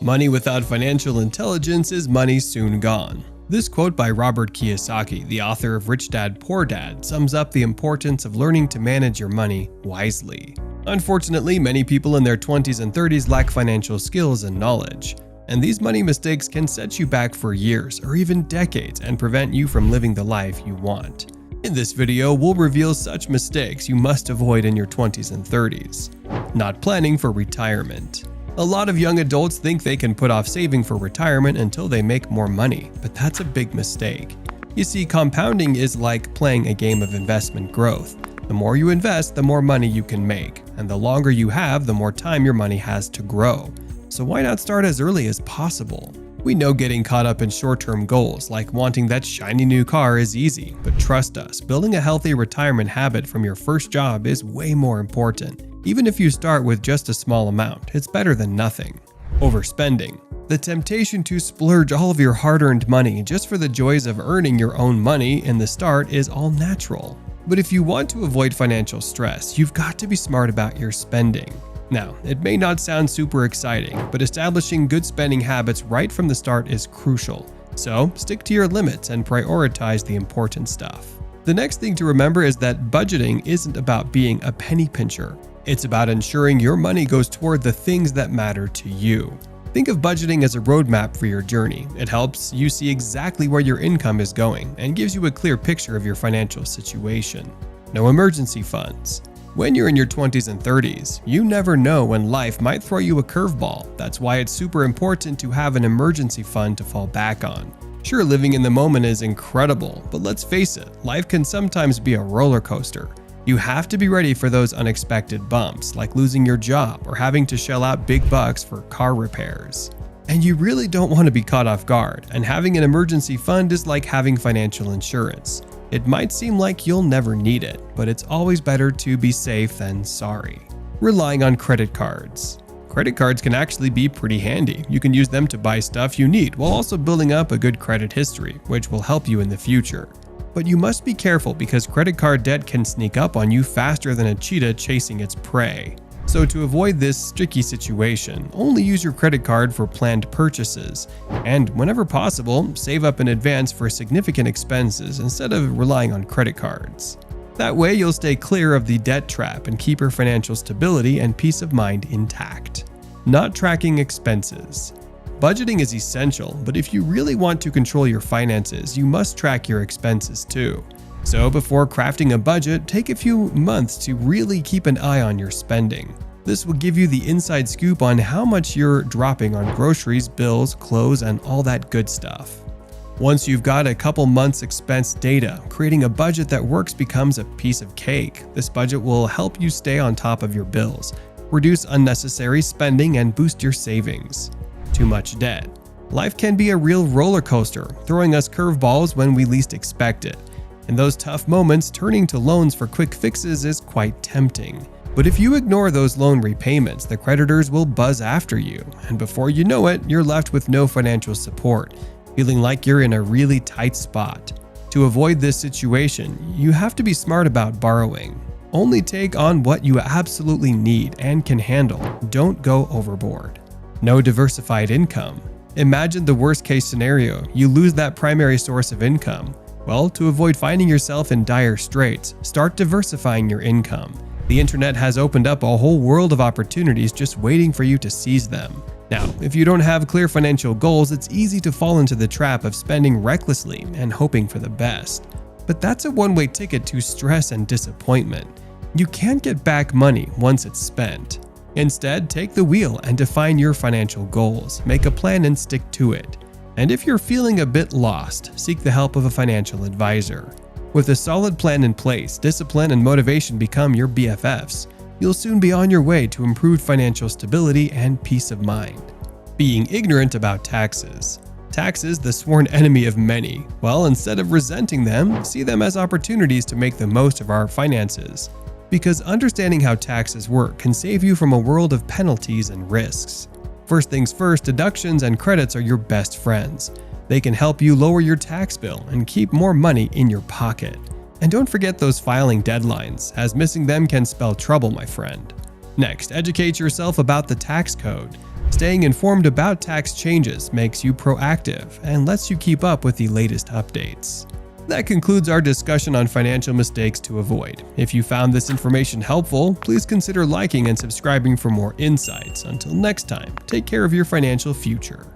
Money without financial intelligence is money soon gone. This quote by Robert Kiyosaki, the author of Rich Dad, Poor Dad, sums up the importance of learning to manage your money wisely. Unfortunately, many people in their 20s and 30s lack financial skills and knowledge, and these money mistakes can set you back for years or even decades and prevent you from living the life you want. In this video, we'll reveal such mistakes you must avoid in your 20s and 30s. Not planning for retirement. A lot of young adults think they can put off saving for retirement until they make more money, but that's a big mistake. You see, compounding is like playing a game of investment growth. The more you invest, the more money you can make, and the longer you have, the more time your money has to grow. So why not start as early as possible? We know getting caught up in short-term goals, like wanting that shiny new car, is easy, but trust us, building a healthy retirement habit from your first job is way more important. Even if you start with just a small amount, it's better than nothing. Overspending. The temptation to splurge all of your hard-earned money just for the joys of earning your own money in the start is all natural. But if you want to avoid financial stress, you've got to be smart about your spending. Now, it may not sound super exciting, but establishing good spending habits right from the start is crucial. So, stick to your limits and prioritize the important stuff. The next thing to remember is that budgeting isn't about being a penny pincher. It's about ensuring your money goes toward the things that matter to you. Think of budgeting as a roadmap for your journey. It helps you see exactly where your income is going and gives you a clear picture of your financial situation. No emergency funds. When you're in your 20s and 30s, you never know when life might throw you a curveball. That's why it's super important to have an emergency fund to fall back on. Sure, living in the moment is incredible, but let's face it, life can sometimes be a roller coaster. You have to be ready for those unexpected bumps, like losing your job or having to shell out big bucks for car repairs. And you really don't want to be caught off guard, and having an emergency fund is like having financial insurance. It might seem like you'll never need it, but it's always better to be safe than sorry. Relying on credit cards. Credit cards can actually be pretty handy. You can use them to buy stuff you need while also building up a good credit history, which will help you in the future. But you must be careful because credit card debt can sneak up on you faster than a cheetah chasing its prey. So to avoid this sticky situation, only use your credit card for planned purchases, and whenever possible, save up in advance for significant expenses instead of relying on credit cards. That way you'll stay clear of the debt trap and keep your financial stability and peace of mind intact. Not tracking expenses. Budgeting is essential, but if you really want to control your finances, you must track your expenses too. So before crafting a budget, take a few months to really keep an eye on your spending. This will give you the inside scoop on how much you're dropping on groceries, bills, clothes, and all that good stuff. Once you've got a couple months' expense data, creating a budget that works becomes a piece of cake. This budget will help you stay on top of your bills, reduce unnecessary spending, and boost your savings. Too much debt. Life can be a real roller coaster, throwing us curveballs when we least expect it. In those tough moments, turning to loans for quick fixes is quite tempting. But if you ignore those loan repayments, the creditors will buzz after you, and before you know it, you're left with no financial support, feeling like you're in a really tight spot. To avoid this situation, you have to be smart about borrowing. Only take on what you absolutely need and can handle. Don't go overboard. No diversified income. Imagine the worst-case scenario, you lose that primary source of income. Well, to avoid finding yourself in dire straits, start diversifying your income. The internet has opened up a whole world of opportunities just waiting for you to seize them. Now, if you don't have clear financial goals, it's easy to fall into the trap of spending recklessly and hoping for the best. But that's a one-way ticket to stress and disappointment. You can't get back money once it's spent. Instead, take the wheel and define your financial goals. Make a plan and stick to it. And if you're feeling a bit lost, seek the help of a financial advisor. With a solid plan in place, discipline and motivation become your BFFs. You'll soon be on your way to improved financial stability and peace of mind. Being ignorant about taxes. Taxes, the sworn enemy of many. Well, instead of resenting them, see them as opportunities to make the most of our finances. Because understanding how taxes work can save you from a world of penalties and risks. First things first, deductions and credits are your best friends. They can help you lower your tax bill and keep more money in your pocket. And don't forget those filing deadlines, as missing them can spell trouble, my friend. Next, educate yourself about the tax code. Staying informed about tax changes makes you proactive and lets you keep up with the latest updates. That concludes our discussion on financial mistakes to avoid. If you found this information helpful, please consider liking and subscribing for more insights. Until next time, take care of your financial future.